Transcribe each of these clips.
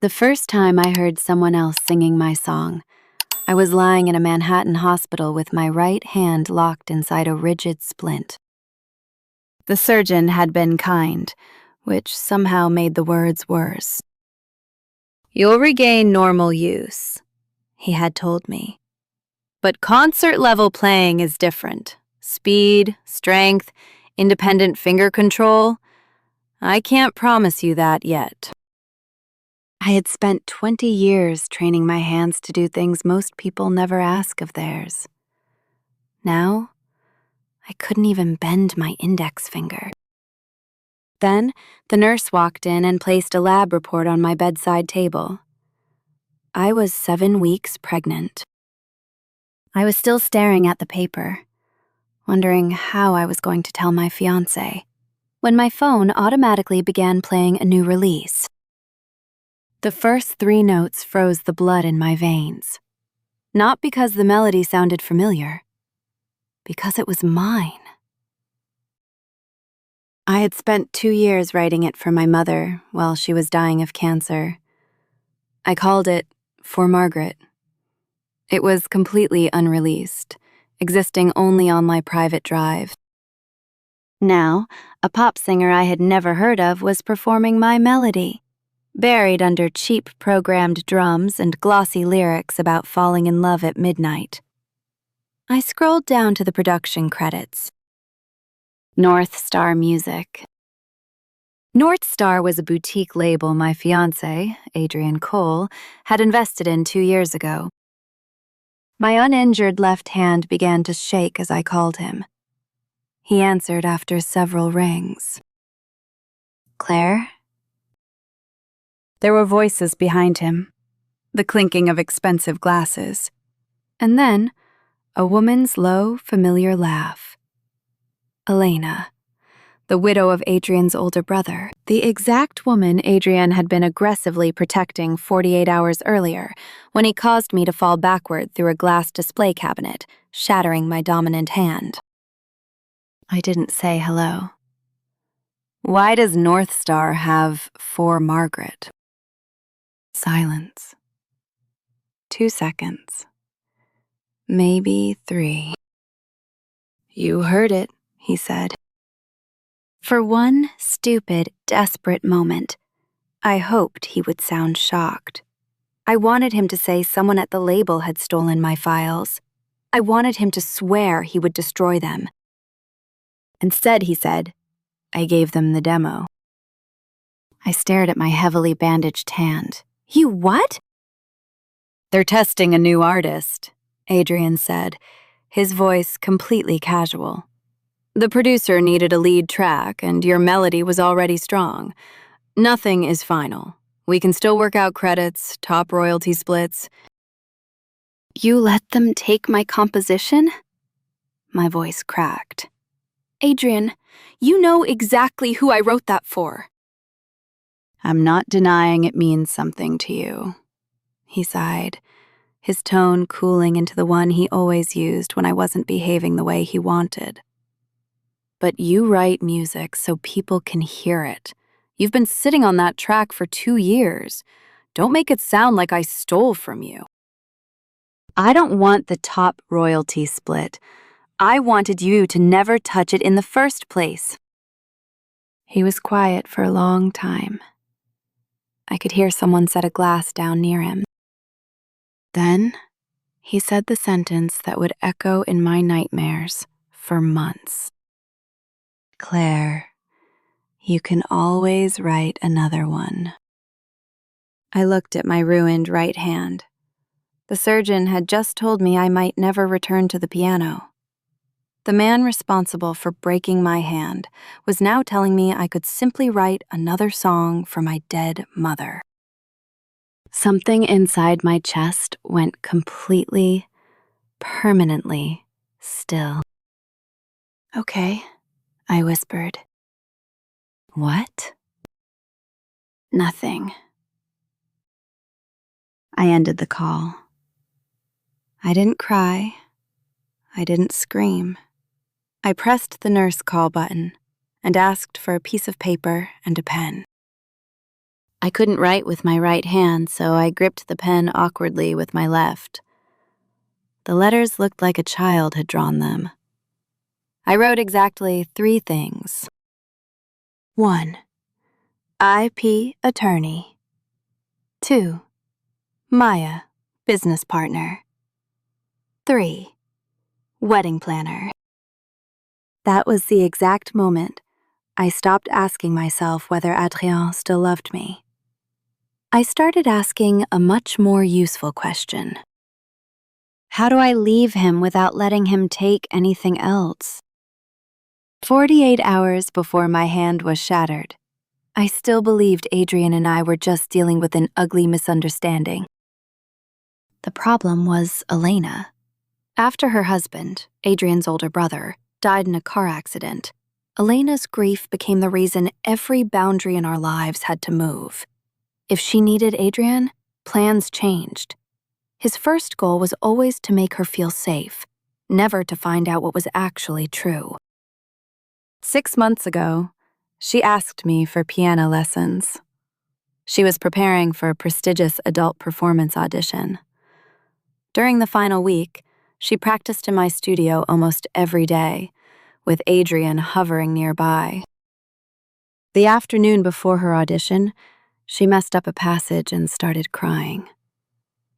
The first time I heard someone else singing my song, I was lying in a Manhattan hospital with my right hand locked inside a rigid splint. The surgeon had been kind, which somehow made the words worse. "You'll regain normal use," he had told me. "But concert-level playing is different. Speed, strength, independent finger control. I can't promise you that yet." I had spent 20 years training my hands to do things most people never ask of theirs. Now, I couldn't even bend my index finger. Then, the nurse walked in and placed a lab report on my bedside table. I was 7 weeks pregnant. I was still staring at the paper, wondering how I was going to tell my fiancé, when my phone automatically began playing a new release. The first 3 notes froze the blood in my veins. Not because the melody sounded familiar, because it was mine. I had spent 2 years writing it for my mother while she was dying of cancer. I called it For Margaret. It was completely unreleased, existing only on my private drive. Now, a pop singer I had never heard of was performing my melody, buried under cheap programmed drums and glossy lyrics about falling in love at midnight. I scrolled down to the production credits. North Star Music. North Star was a boutique label my fiancé, Adrian Cole, had invested in 2 years ago. My uninjured left hand began to shake as I called him. He answered after several rings. "Claire?" There were voices behind him, the clinking of expensive glasses, and then a woman's low, familiar laugh. Elena, the widow of Adrian's older brother, the exact woman Adrian had been aggressively protecting 48 hours earlier when he caused me to fall backward through a glass display cabinet, shattering my dominant hand. I didn't say hello. Why does North Star have For Margaret? Silence. 2 seconds. Maybe 3. "You heard it," he said. For one stupid, desperate moment, I hoped he would sound shocked. I wanted him to say someone at the label had stolen my files. I wanted him to swear he would destroy them. Instead, he said, "I gave them the demo." I stared at my heavily bandaged hand. "You what?" "They're testing a new artist," Adrian said, his voice completely casual. "The producer needed a lead track, and your melody was already strong. Nothing is final. We can still work out credits, top royalty splits." "You let them take my composition?" My voice cracked. "Adrian, you know exactly who I wrote that for." "I'm not denying it means something to you," he sighed, his tone cooling into the one he always used when I wasn't behaving the way he wanted. "But you write music so people can hear it. You've been sitting on that track for 2 years. Don't make it sound like I stole from you." "I don't want the top royalty split. I wanted you to never touch it in the first place." He was quiet for a long time. I could hear someone set a glass down near him. Then, he said the sentence that would echo in my nightmares for months. "Claire, you can always write another one." I looked at my ruined right hand. The surgeon had just told me I might never return to the piano. The man responsible for breaking my hand was now telling me I could simply write another song for my dead mother. Something inside my chest went completely, permanently still. "Okay," I whispered. "What?" "Nothing." I ended the call. I didn't cry. I didn't scream. I pressed the nurse call button and asked for a piece of paper and a pen. I couldn't write with my right hand, so I gripped the pen awkwardly with my left. The letters looked like a child had drawn them. I wrote exactly 3 things. 1. IP attorney. 2. Maya, business partner. 3. Wedding planner. That was the exact moment I stopped asking myself whether Adrien still loved me. I started asking a much more useful question. How do I leave him without letting him take anything else? 48 hours before my hand was shattered, I still believed Adrien and I were just dealing with an ugly misunderstanding. The problem was Elena. After her husband, Adrien's older brother, died in a car accident, Elena's grief became the reason every boundary in our lives had to move. If she needed Adrien, plans changed. His first goal was always to make her feel safe, never to find out what was actually true. 6 months ago, she asked me for piano lessons. She was preparing for a prestigious adult performance audition. During the final week, she practiced in my studio almost every day, with Adrien hovering nearby. The afternoon before her audition, she messed up a passage and started crying.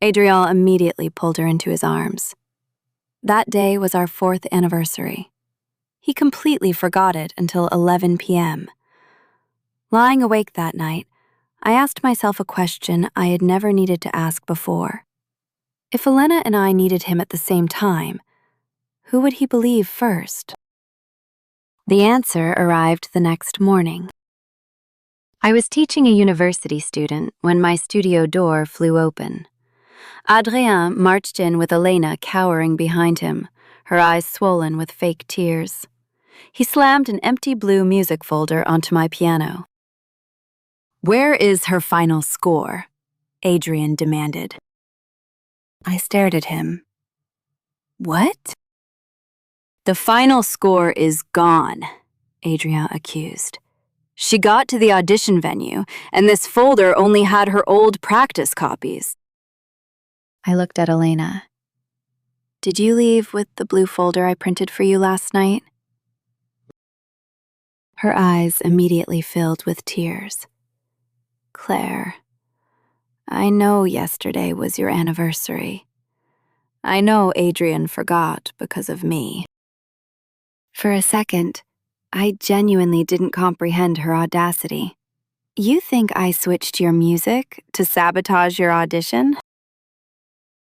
Adrien immediately pulled her into his arms. That day was our 4th anniversary. He completely forgot it until 11 p.m. Lying awake that night, I asked myself a question I had never needed to ask before. If Elena and I needed him at the same time, who would he believe first? The answer arrived the next morning. I was teaching a university student when my studio door flew open. Adrien marched in with Elena cowering behind him, her eyes swollen with fake tears. He slammed an empty blue music folder onto my piano. "Where is her final score?" Adrien demanded. I stared at him. "What?" "The final score is gone," Adrien accused. "She got to the audition venue, and this folder only had her old practice copies." I looked at Elena. "Did you leave with the blue folder I printed for you last night?" Her eyes immediately filled with tears. "Claire, I know yesterday was your anniversary. I know Adrien forgot because of me." For a second, I genuinely didn't comprehend her audacity. "You think I switched your music to sabotage your audition?"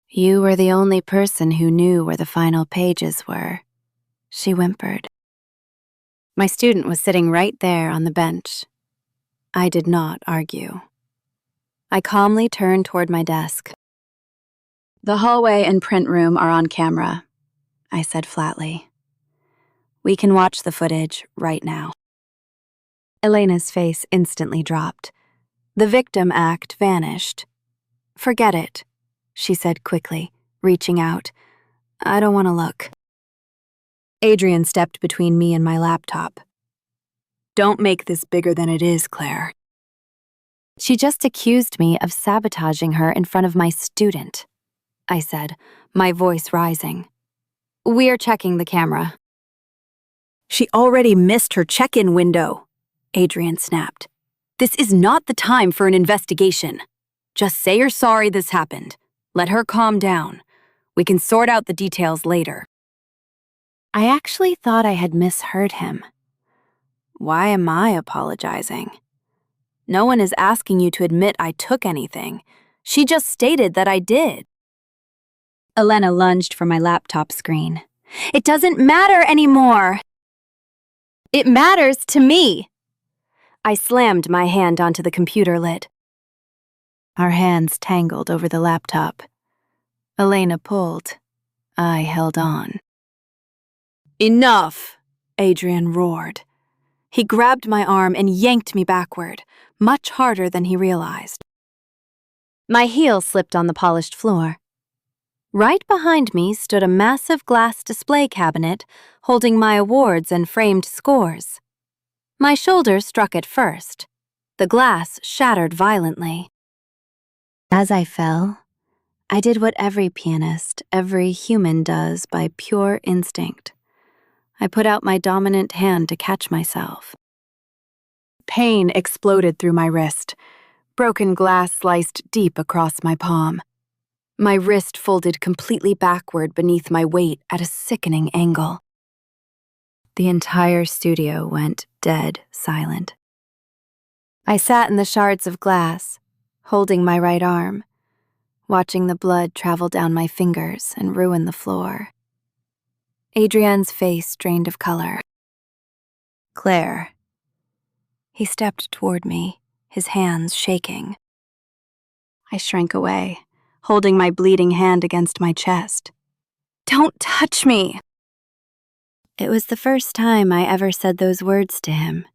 "You were the only person who knew where the final pages were," she whimpered. My student was sitting right there on the bench. I did not argue. I calmly turned toward my desk. "The hallway and print room are on camera," I said flatly. "We can watch the footage right now." Elena's face instantly dropped. The victim act vanished. "Forget it," she said quickly, reaching out. "I don't want to look." Adrien stepped between me and my laptop. "Don't make this bigger than it is, Claire." "She just accused me of sabotaging her in front of my student," I said, my voice rising. "We're checking the camera." "She already missed her check-in window," Adrien snapped. "This is not the time for an investigation. Just say you're sorry this happened. Let her calm down. We can sort out the details later." I actually thought I had misheard him. Why am I apologizing? No one is asking you to admit I took anything. She just stated that I did. Elena lunged for my laptop screen. "It doesn't matter anymore." "It matters to me." I slammed my hand onto the computer lid. Our hands tangled over the laptop. Elena pulled. I held on. "Enough!" Adrien roared. He grabbed my arm and yanked me backward, much harder than he realized. My heel slipped on the polished floor. Right behind me stood a massive glass display cabinet holding my awards and framed scores. My shoulder struck it first. The glass shattered violently. As I fell, I did what every pianist, every human does by pure instinct. I put out my dominant hand to catch myself. Pain exploded through my wrist. Broken glass sliced deep across my palm. My wrist folded completely backward beneath my weight at a sickening angle. The entire studio went dead silent. I sat in the shards of glass, holding my right arm, watching the blood travel down my fingers and ruin the floor. Adrienne's face drained of color. Claire. He stepped toward me, his hands shaking. I shrank away, holding my bleeding hand against my chest. "Don't touch me!" It was the first time I ever said those words to him.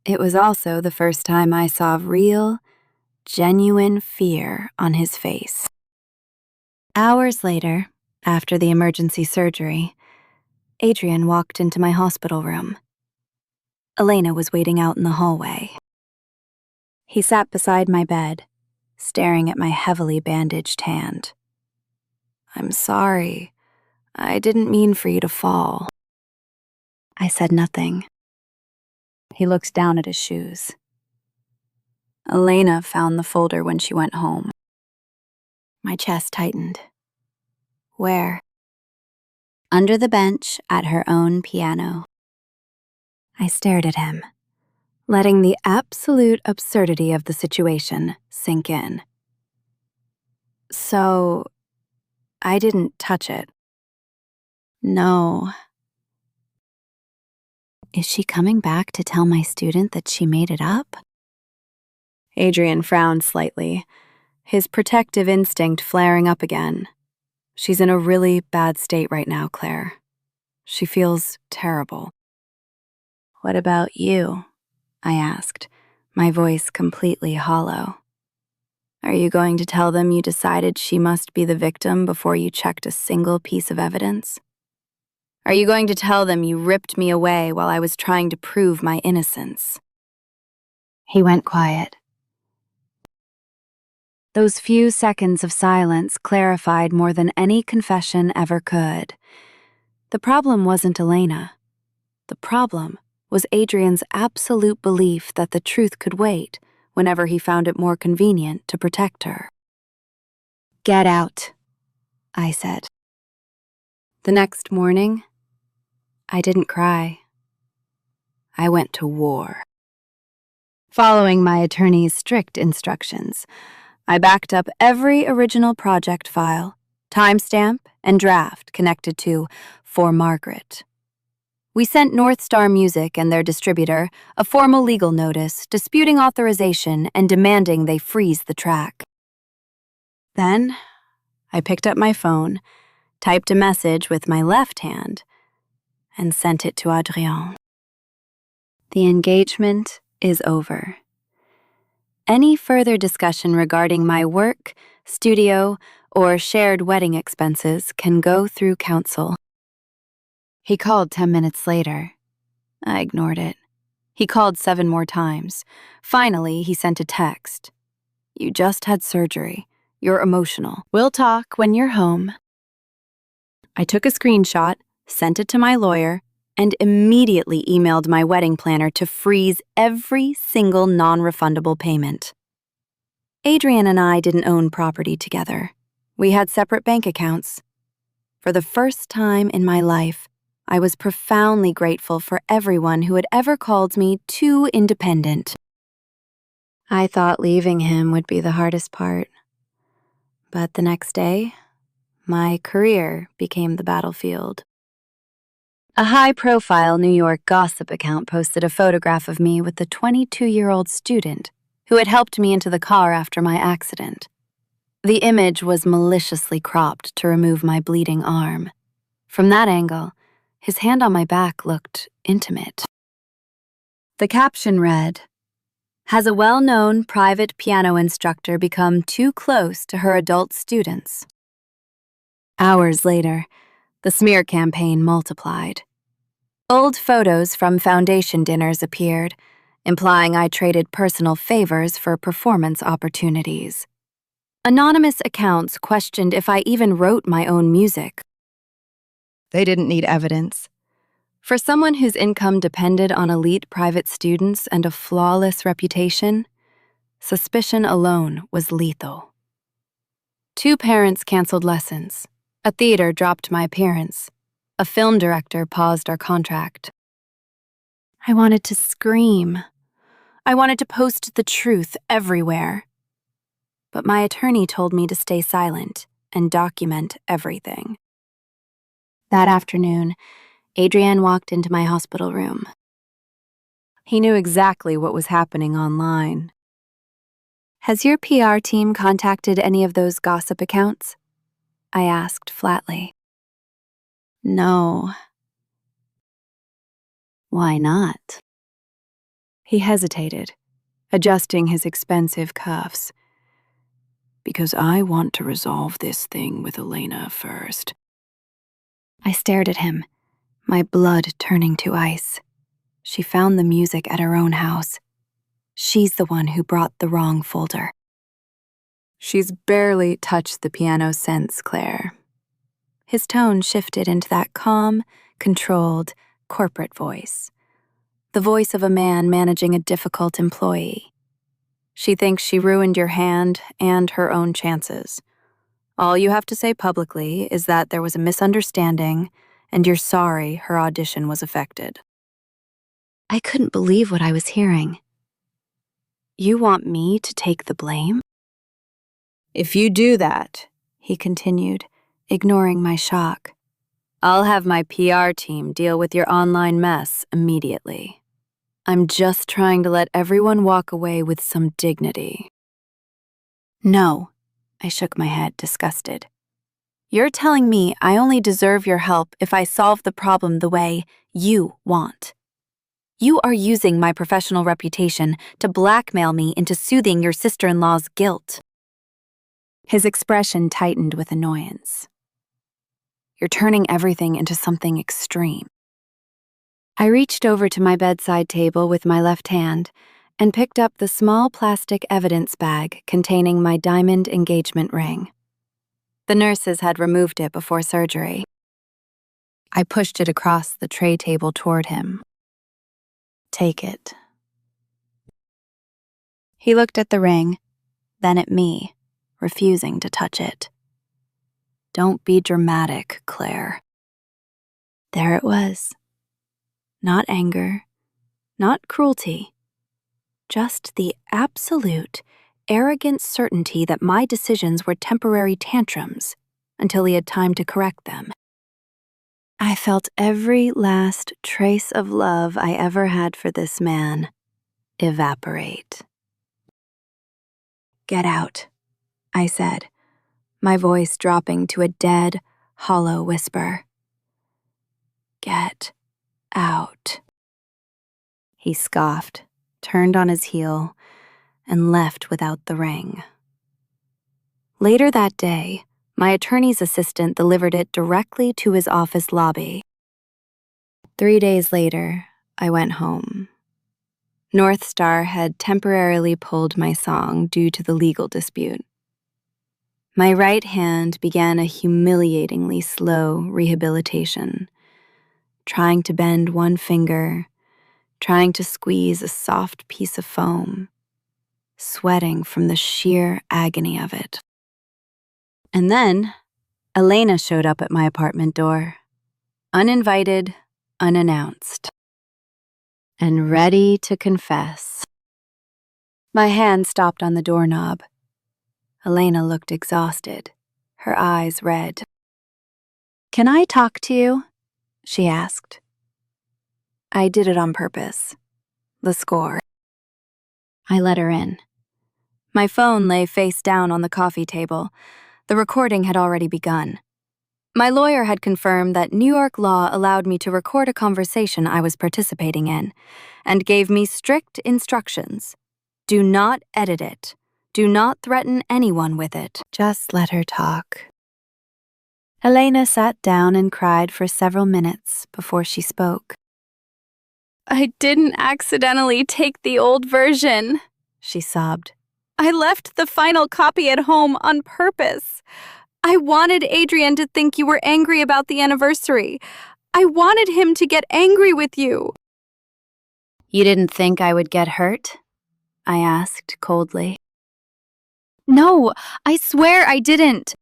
It was also the first time I saw real, genuine fear on his face. Hours later, after the emergency surgery, Adrienne walked into my hospital room. Elena was waiting out in the hallway. He sat beside my bed, staring at my heavily bandaged hand. "I'm sorry. I didn't mean for you to fall." I said nothing. He looked down at his shoes. Elena found the folder when she went home. My chest tightened. Where? Under the bench at her own piano. I stared at him, letting the absolute absurdity of the situation sink in. "So, I didn't touch it." "No." Is she coming back to tell my student that she made it up? Adrienne frowned slightly, his protective instinct flaring up again. "She's in a really bad state right now, Claire. She feels terrible." "What about you?" I asked, my voice completely hollow. "Are you going to tell them you decided she must be the victim before you checked a single piece of evidence? Are you going to tell them you ripped me away while I was trying to prove my innocence?" He went quiet. Those few seconds of silence clarified more than any confession ever could. The problem wasn't Elena. The problem was Adrienne's absolute belief that the truth could wait whenever he found it more convenient to protect her. "Get out," I said. The next morning, I didn't cry. I went to war. Following my attorney's strict instructions, I backed up every original project file, timestamp, and draft connected to For Margaret. We sent North Star Music and their distributor a formal legal notice disputing authorization and demanding they freeze the track. Then, I picked up my phone, typed a message with my left hand, and sent it to Adrienne. The engagement is over. Any further discussion regarding my work, studio, or shared wedding expenses can go through counsel. He called 10 minutes later. I ignored it. He called 7 more times. Finally, he sent a text. "You just had surgery. You're emotional. We'll talk when you're home." I took a screenshot, sent it to my lawyer, and immediately emailed my wedding planner to freeze every single non-refundable payment. Adrienne and I didn't own property together. We had separate bank accounts. For the first time in my life, I was profoundly grateful for everyone who had ever called me too independent. I thought leaving him would be the hardest part. But the next day, my career became the battlefield. A high-profile New York gossip account posted a photograph of me with the 22-year-old student who had helped me into the car after my accident. The image was maliciously cropped to remove my bleeding arm. From that angle, his hand on my back looked intimate. The caption read, "Has a well-known private piano instructor become too close to her adult students?" Hours later, the smear campaign multiplied. Old photos from foundation dinners appeared, implying I traded personal favors for performance opportunities. Anonymous accounts questioned if I even wrote my own music. They didn't need evidence. For someone whose income depended on elite private students and a flawless reputation, suspicion alone was lethal. 2 parents canceled lessons. A theater dropped my appearance. A film director paused our contract. I wanted to scream. I wanted to post the truth everywhere. But my attorney told me to stay silent and document everything. That afternoon, Adrian walked into my hospital room. He knew exactly what was happening online. "Has your PR team contacted any of those gossip accounts?" I asked flatly. "No." "Why not?" He hesitated, adjusting his expensive cuffs. "Because I want to resolve this thing with Elena first." I stared at him, my blood turning to ice. She found the music at her own house. She's the one who brought the wrong folder. "She's barely touched the piano since, Claire." His tone shifted into that calm, controlled, corporate voice. The voice of a man managing a difficult employee. "She thinks she ruined your hand and her own chances. All you have to say publicly is that there was a misunderstanding and you're sorry her audition was affected." I couldn't believe what I was hearing. "You want me to take the blame?" "If you do that," he continued, ignoring my shock, "I'll have my PR team deal with your online mess immediately. I'm just trying to let everyone walk away with some dignity." "No," I shook my head, disgusted. "You're telling me I only deserve your help if I solve the problem the way you want. You are using my professional reputation to blackmail me into soothing your sister-in-law's guilt." His expression tightened with annoyance. "You're turning everything into something extreme." I reached over to my bedside table with my left hand and picked up the small plastic evidence bag containing my diamond engagement ring. The nurses had removed it before surgery. I pushed it across the tray table toward him. "Take it." He looked at the ring, then at me, refusing to touch it. "Don't be dramatic, Claire." There it was. Not anger, not cruelty, just the absolute, arrogant certainty that my decisions were temporary tantrums until he had time to correct them. I felt every last trace of love I ever had for this man evaporate. "Get out," I said, my voice dropping to a dead, hollow whisper. "Get out." He scoffed, turned on his heel, and left without the ring. Later that day, my attorney's assistant delivered it directly to his office lobby. 3 days later, I went home. North Star had temporarily pulled my song due to the legal dispute. My right hand began a humiliatingly slow rehabilitation, trying to bend one finger, trying to squeeze a soft piece of foam, sweating from the sheer agony of it. And then, Elena showed up at my apartment door, uninvited, unannounced, and ready to confess. My hand stopped on the doorknob. Elena looked exhausted, her eyes red. "Can I talk to you?" she asked. I did it on purpose. The score. I let her in. My phone lay face down on the coffee table. The recording had already begun. My lawyer had confirmed that New York law allowed me to record a conversation I was participating in, and gave me strict instructions. Do not edit it. Do not threaten anyone with it. Just let her talk. Elena sat down and cried for several minutes before she spoke. I didn't accidentally take the old version, she sobbed. I left the final copy at home on purpose. I wanted Adrian to think you were angry about the anniversary. I wanted him to get angry with you. You didn't think I would get hurt? I asked coldly. No, I swear I didn't.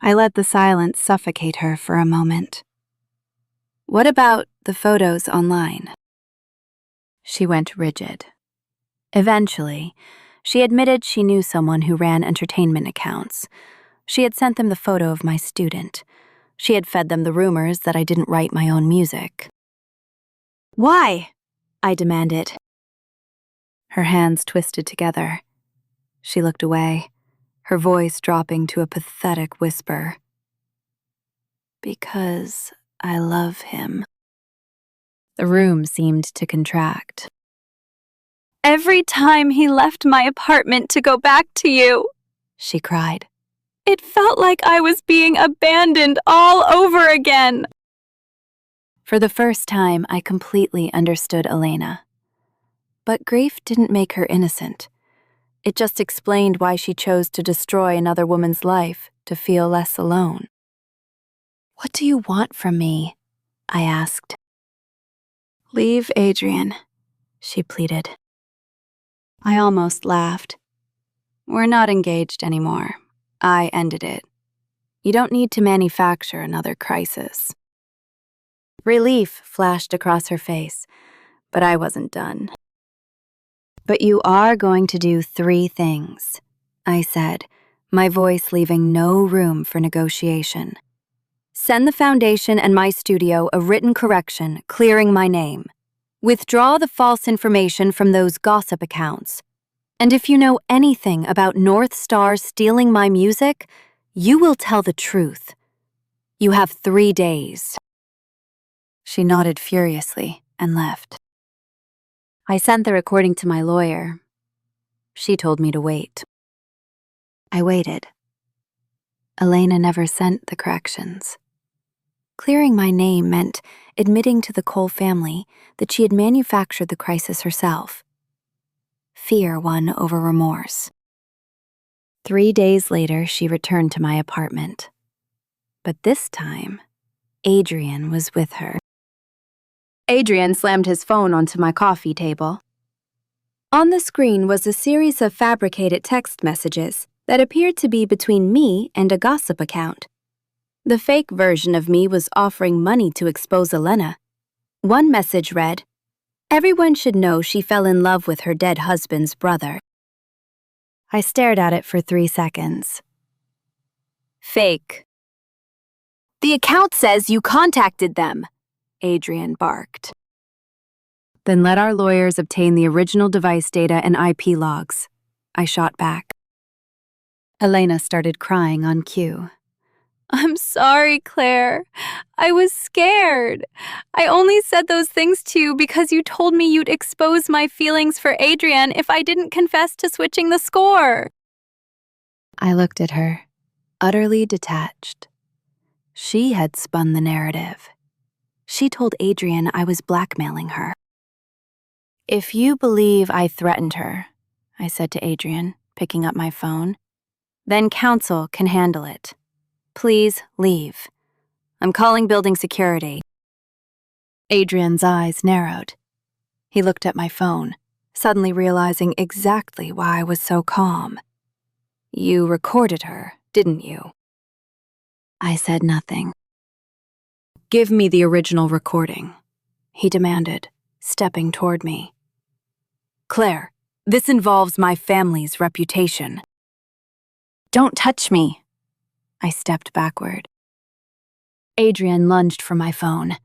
I let the silence suffocate her for a moment. What about the photos online? She went rigid. Eventually, she admitted she knew someone who ran entertainment accounts. She had sent them the photo of my student. She had fed them the rumors that I didn't write my own music. Why? I demanded. Her hands twisted together. She looked away, her voice dropping to a pathetic whisper. Because I love him. The room seemed to contract. Every time he left my apartment to go back to you, she cried, it felt like I was being abandoned all over again. For the first time, I completely understood Elena. But grief didn't make her innocent. It just explained why she chose to destroy another woman's life to feel less alone. What do you want from me? I asked. Leave Adrian, she pleaded. I almost laughed. We're not engaged anymore. I ended it. You don't need to manufacture another crisis. Relief flashed across her face, but I wasn't done. But you are going to do 3 things, I said, my voice leaving no room for negotiation. Send the foundation and my studio a written correction clearing my name. Withdraw the false information from those gossip accounts. And if you know anything about North Star stealing my music, you will tell the truth. You have 3 days. She nodded furiously and left. I sent the recording to my lawyer. She told me to wait. I waited. Elena never sent the corrections. Clearing my name meant admitting to the Cole family that she had manufactured the crisis herself. Fear won over remorse. 3 days later, she returned to my apartment. But this time, Adrian was with her. Adrian slammed his phone onto my coffee table. On the screen was a series of fabricated text messages that appeared to be between me and a gossip account. The fake version of me was offering money to expose Elena. One message read, "Everyone should know she fell in love with her dead husband's brother." I stared at it for 3 seconds. Fake. The account says you contacted them, Adrian barked. Then let our lawyers obtain the original device data and IP logs, I shot back. Elena started crying on cue. I'm sorry, Claire. I was scared. I only said those things to you because you told me you'd expose my feelings for Adrian if I didn't confess to switching the score. I looked at her, utterly detached. She had spun the narrative. She told Adrian I was blackmailing her. If you believe I threatened her, I said to Adrian, picking up my phone, then counsel can handle it. Please leave. I'm calling building security. Adrian's eyes narrowed. He looked at my phone, suddenly realizing exactly why I was so calm. You recorded her, didn't you? I said nothing. Give me the original recording, he demanded, stepping toward me. Claire, this involves my family's reputation. Don't touch me. I stepped backward. Adrian lunged for my phone.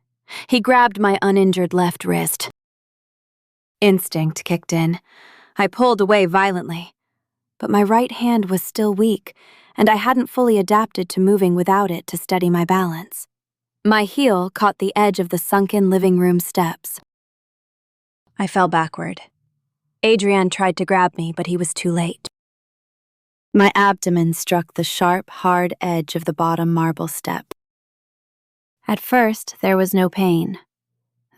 He grabbed my uninjured left wrist. Instinct kicked in. I pulled away violently. But my right hand was still weak, and I hadn't fully adapted to moving without it to steady my balance. My heel caught the edge of the sunken living room steps. I fell backward. Adrian tried to grab me, but he was too late. My abdomen struck the sharp, hard edge of the bottom marble step. At first, there was no pain.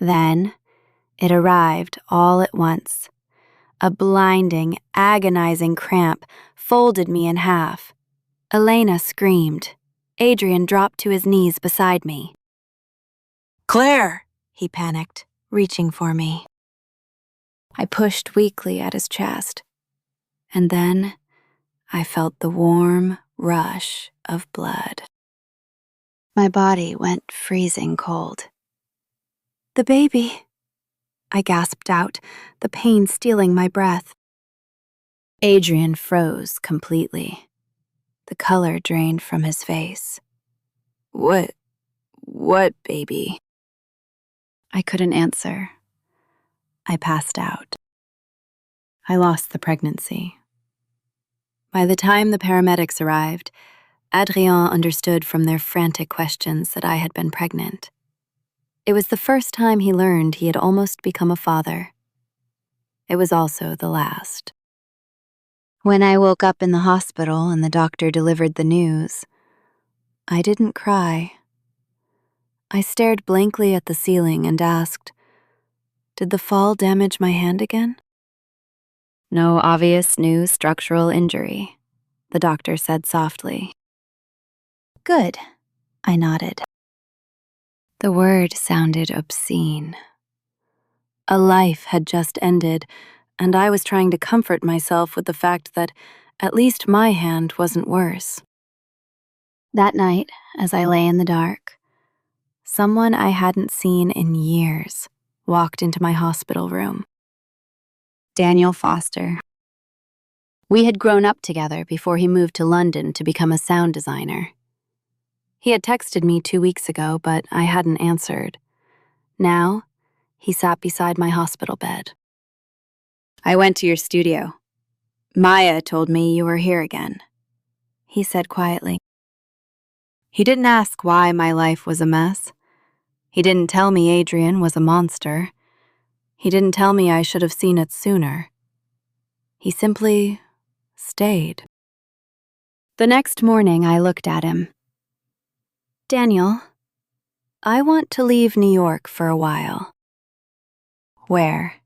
Then, It arrived all at once. A blinding, agonizing cramp folded me in half. Elena screamed. Adrian dropped to his knees beside me. "Claire!" he panicked, reaching for me. I pushed weakly at his chest, and then I felt the warm rush of blood. My body went freezing cold. "The baby," I gasped out, the pain stealing my breath. Adrian froze completely. The color drained from his face. What baby?" I couldn't answer. I passed out. I lost the pregnancy. By the time the paramedics arrived, Adrien understood from their frantic questions that I had been pregnant. It was the first time he learned he had almost become a father. It was also the last. When I woke up in the hospital and the doctor delivered the news, I didn't cry. I stared blankly at the ceiling and asked, "Did the fall damage my hand again?" "No obvious new structural injury," the doctor said softly. "Good," I nodded. The word sounded obscene. A life had just ended, and I was trying to comfort myself with the fact that at least my hand wasn't worse. That night, as I lay in the dark, someone I hadn't seen in years walked into my hospital room. Daniel Foster. We had grown up together before he moved to London to become a sound designer. He had texted me 2 weeks ago, but I hadn't answered. Now, he sat beside my hospital bed. "I went to your studio. Maya told me you were here again," he said quietly. He didn't ask why my life was a mess. He didn't tell me Adrian was a monster. He didn't tell me I should have seen it sooner. He simply stayed. The next morning, I looked at him. "Daniel, I want to leave New York for a while." "Where?"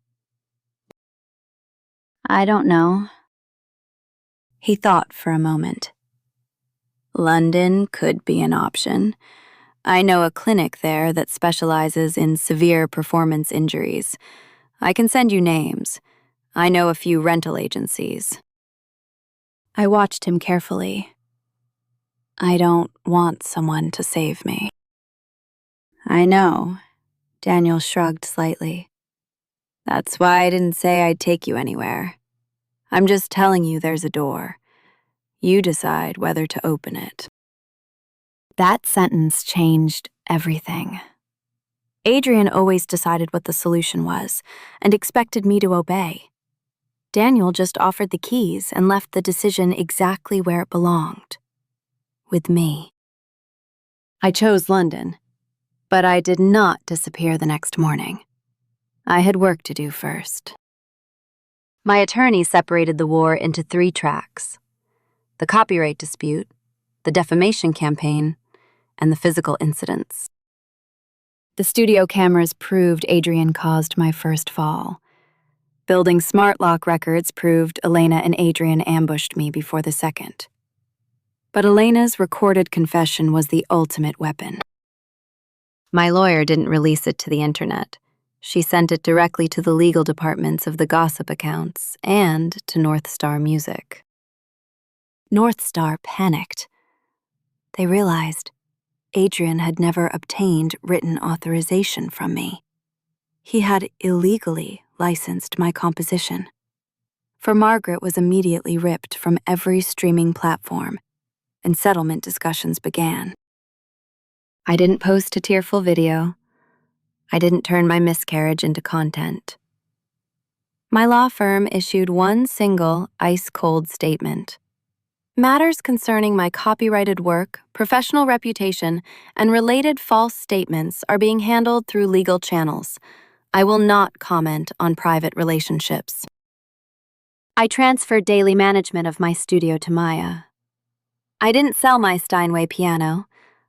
"I don't know." He thought for a moment. "London could be an option. I know a clinic there that specializes in severe performance injuries. I can send you names. I know a few rental agencies." I watched him carefully. "I don't want someone to save me." "I know," Daniel shrugged slightly. "That's why I didn't say I'd take you anywhere. I'm just telling you there's a door. You decide whether to open it." That sentence changed everything. Adrian always decided what the solution was and expected me to obey. Daniel just offered the keys and left the decision exactly where it belonged. With me. I chose London, but I did not disappear the next morning. I had work to do first. My attorney separated the war into 3 tracks: the copyright dispute, the defamation campaign, and the physical incidents. The studio cameras proved Adrian caused my first fall. Building smart lock records proved Elena and Adrian ambushed me before the second. But Elena's recorded confession was the ultimate weapon. My lawyer didn't release it to the internet. She sent it directly to the legal departments of the gossip accounts and to North Star Music. North Star panicked. They realized Adrian had never obtained written authorization from me. He had illegally licensed my composition. For Margaret was immediately ripped from every streaming platform, and settlement discussions began. I didn't post a tearful video. I didn't turn my miscarriage into content. My law firm issued one single, ice-cold statement. Matters concerning my copyrighted work, professional reputation, and related false statements are being handled through legal channels. I will not comment on private relationships. I transferred daily management of my studio to Maya. I didn't sell my Steinway piano.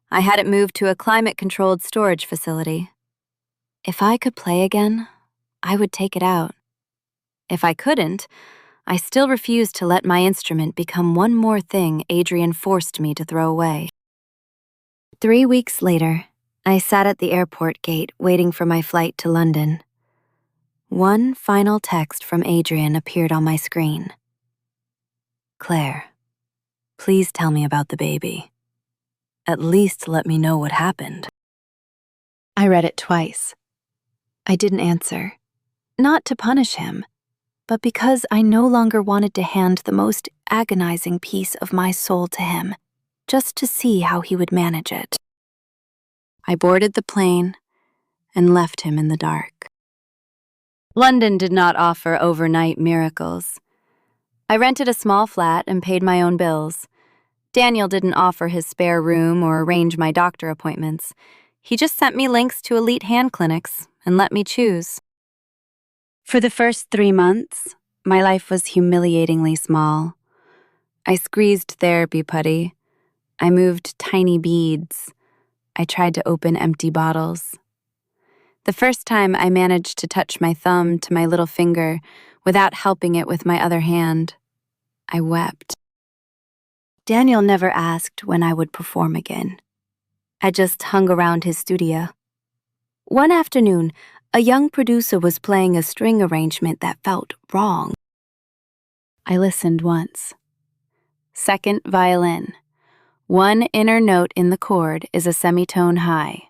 I had it moved to a climate-controlled storage facility. If I could play again, I would take it out. If I couldn't, I still refused to let my instrument become one more thing Adrian forced me to throw away. 3 weeks later, I sat at the airport gate waiting for my flight to London. One final text from Adrian appeared on my screen. Claire, please tell me about the baby. At least let me know what happened. I read it twice. I didn't answer, not to punish him, but because I no longer wanted to hand the most agonizing piece of my soul to him, just to see how he would manage it. I boarded the plane and left him in the dark. London did not offer overnight miracles. I rented a small flat and paid my own bills. Daniel didn't offer his spare room or arrange my doctor appointments. He just sent me links to elite hand clinics and let me choose. For the first 3 months, my life was humiliatingly small. I squeezed therapy putty. I moved tiny beads. I tried to open empty bottles. The first time I managed to touch my thumb to my little finger without helping it with my other hand, I wept. Daniel never asked when I would perform again. I just hung around his studio. One afternoon, a young producer was playing a string arrangement that felt wrong. I listened once. Second violin. One inner note in the chord is a semitone high.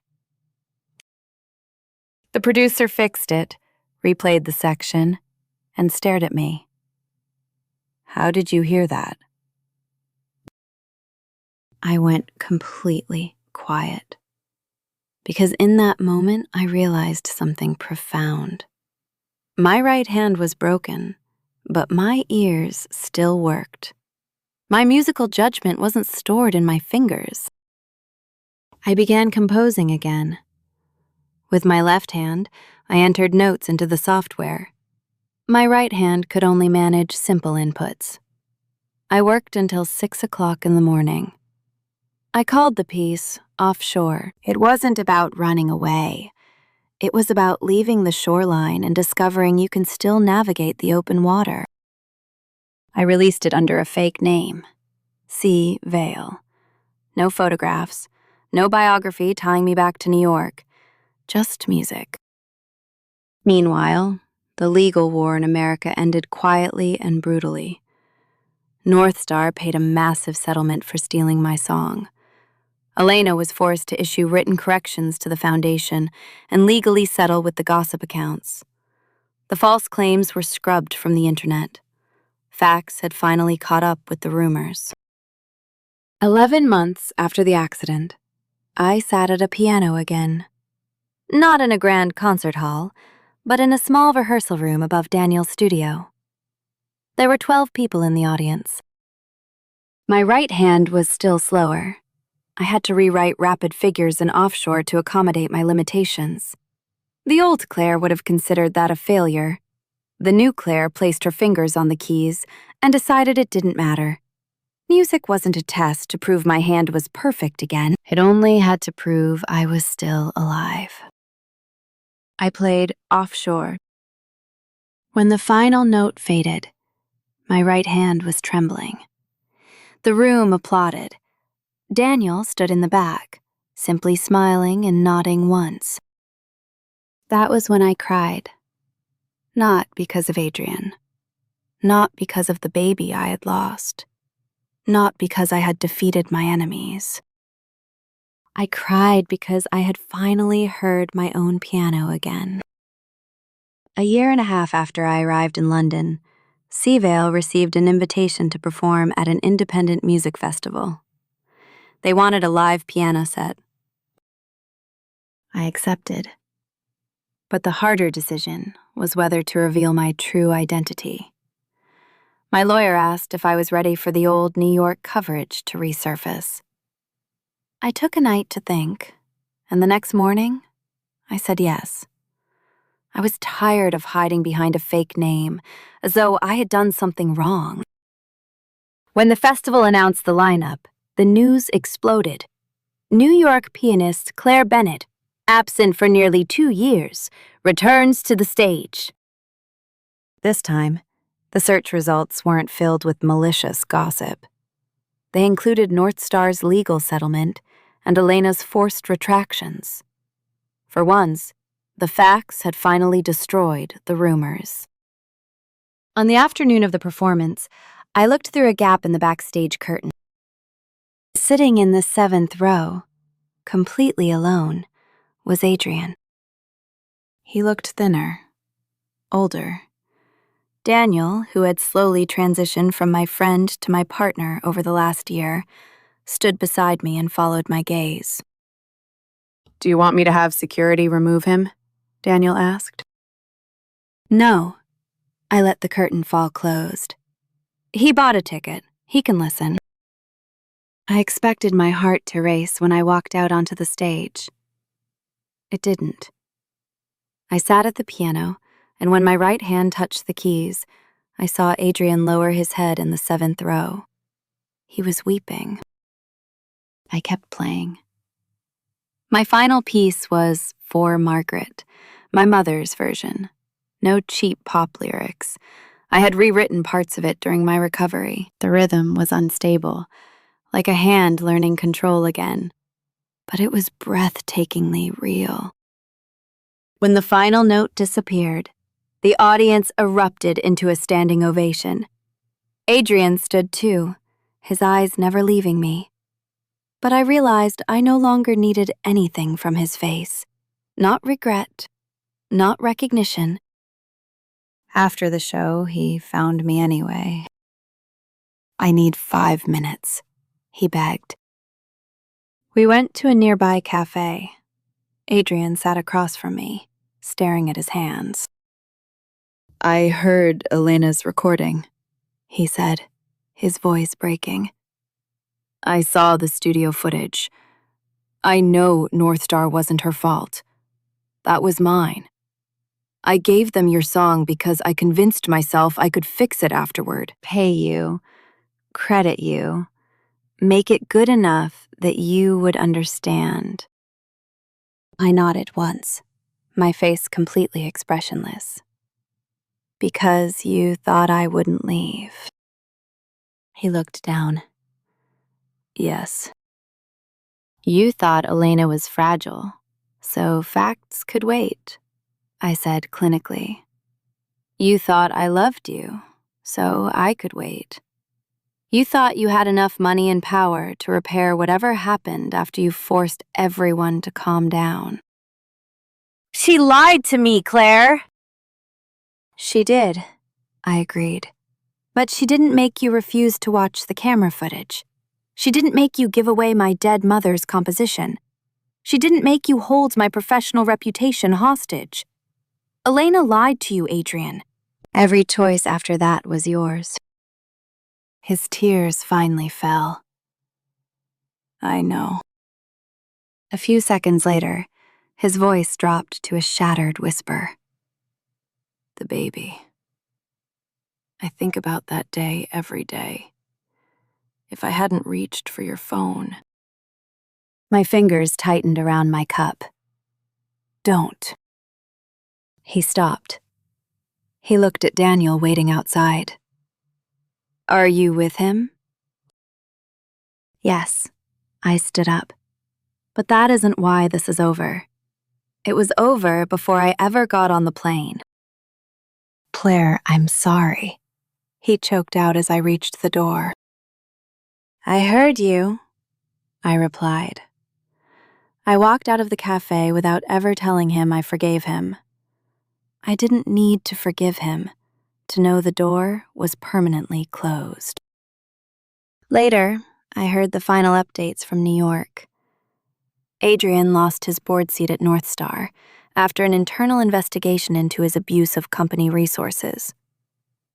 The producer fixed it, replayed the section, and stared at me. How did you hear that? I went completely quiet, because in that moment I realized something profound. My right hand was broken, but my ears still worked. My musical judgment wasn't stored in my fingers. I began composing again. With my left hand, I entered notes into the software. My right hand could only manage simple inputs. I worked until 6 o'clock in the morning. I called the piece Offshore. It wasn't about running away. It was about leaving the shoreline and discovering you can still navigate the open water. I released it under a fake name, C. Vale. No photographs, no biography tying me back to New York, just music. Meanwhile, the legal war in America ended quietly and brutally. North Star paid a massive settlement for stealing my song. Elena was forced to issue written corrections to the foundation and legally settle with the gossip accounts. The false claims were scrubbed from the internet. Facts had finally caught up with the rumors. 11 months after the accident, I sat at a piano again. Not in a grand concert hall, but in a small rehearsal room above Daniel's studio. There were 12 people in the audience. My right hand was still slower. I had to rewrite rapid figures in Offshore to accommodate my limitations. The old Claire would have considered that a failure. The new Claire placed her fingers on the keys and decided it didn't matter. Music wasn't a test to prove my hand was perfect again. It only had to prove I was still alive. I played Offshore. When the final note faded, my right hand was trembling. The room applauded. Daniel stood in the back, simply smiling and nodding once. That was when I cried. Not because of Adrian. Not because of the baby I had lost. Not because I had defeated my enemies. I cried because I had finally heard my own piano again. A year and a half after I arrived in London, Seavale received an invitation to perform at an independent music festival. They wanted a live piano set. I accepted. But the harder decision was whether to reveal my true identity. My lawyer asked if I was ready for the old New York coverage to resurface. I took a night to think, and the next morning, I said yes. I was tired of hiding behind a fake name, as though I had done something wrong. When the festival announced the lineup, the news exploded. New York pianist Claire Bennett, absent for nearly 2 years, returns to the stage. This time, the search results weren't filled with malicious gossip. They included North Star's legal settlement and Elena's forced retractions. For once, the facts had finally destroyed the rumors. On the afternoon of the performance, I looked through a gap in the backstage curtain. Sitting in the 7th row, completely alone, was Adrian. He looked thinner, older. Daniel, who had slowly transitioned from my friend to my partner over the last year, stood beside me and followed my gaze. "Do you want me to have security remove him?" Daniel asked. No. I let the curtain fall closed. He bought a ticket. He can listen. I expected my heart to race when I walked out onto the stage. It didn't. I sat at the piano, and when my right hand touched the keys, I saw Adrian lower his head in the 7th row. He was weeping. I kept playing. My final piece was For Margaret, my mother's version. No cheap pop lyrics. I had rewritten parts of it during my recovery. The rhythm was unstable, like a hand learning control again. But it was breathtakingly real. When the final note disappeared, the audience erupted into a standing ovation. Adrian stood too, his eyes never leaving me. But I realized I no longer needed anything from his face. Not regret, not recognition. After the show, he found me anyway. "I need 5 minutes," he begged. We went to a nearby cafe. Adrian sat across from me, staring at his hands. "I heard Elena's recording," he said, his voice breaking. "I saw the studio footage. I know North Star wasn't her fault. That was mine. I gave them your song because I convinced myself I could fix it afterward. Pay you, credit you, make it good enough that you would understand." I nodded once, my face completely expressionless. "Because you thought I wouldn't leave." He looked down. "Yes. You thought Elena was fragile, so facts could wait," I said clinically. "You thought I loved you, so I could wait. You thought you had enough money and power to repair whatever happened after you forced everyone to calm down." "She lied to me, Claire!" "She did," I agreed. "But she didn't make you refuse to watch the camera footage. She didn't make you give away my dead mother's composition. She didn't make you hold my professional reputation hostage. Elena lied to you, Adrian. Every choice after that was yours." His tears finally fell. "I know." A few seconds later, his voice dropped to a shattered whisper. "The baby. I think about that day every day. If I hadn't reached for your phone." My fingers tightened around my cup. "Don't." He stopped. He looked at Daniel waiting outside. "Are you with him?" "Yes." I stood up. "But that isn't why this is over. It was over before I ever got on the plane." "Claire, I'm sorry," he choked out as I reached the door. "I heard you," I replied. I walked out of the cafe without ever telling him I forgave him. I didn't need to forgive him to know the door was permanently closed. Later, I heard the final updates from New York. Adrian lost his board seat at North Star after an internal investigation into his abuse of company resources.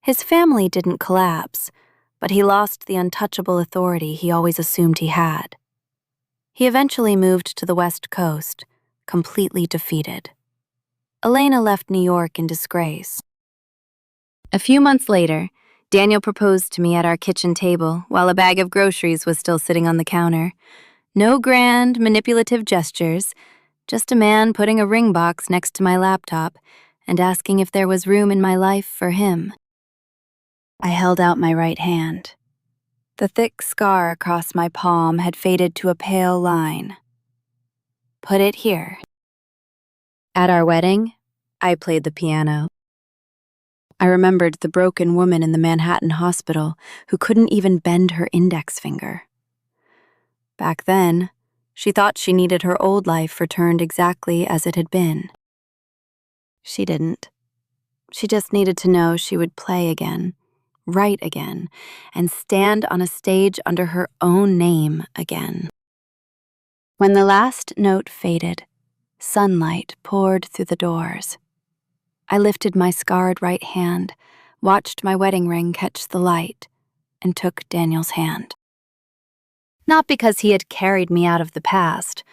His family didn't collapse, but he lost the untouchable authority he always assumed he had. He eventually moved to the West Coast, completely defeated. Elena left New York in disgrace. A few months later, Daniel proposed to me at our kitchen table while a bag of groceries was still sitting on the counter. No grand, manipulative gestures, Just a man putting a ring box next to my laptop and asking if there was room in my life for him. I held out my right hand. The thick scar across my palm had faded to a pale line. Put it here. At our wedding, I played the piano. I remembered the broken woman in the Manhattan hospital who couldn't even bend her index finger. Back then, she thought she needed her old life returned exactly as it had been. She didn't. She just needed to know she would play again, write again, and stand on a stage under her own name again. When the last note faded, sunlight poured through the doors. I lifted my scarred right hand, watched my wedding ring catch the light, and took Daniel's hand. Not because he had carried me out of the past.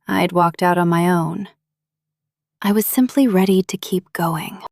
I'd walked out on my own. I was simply ready to keep going.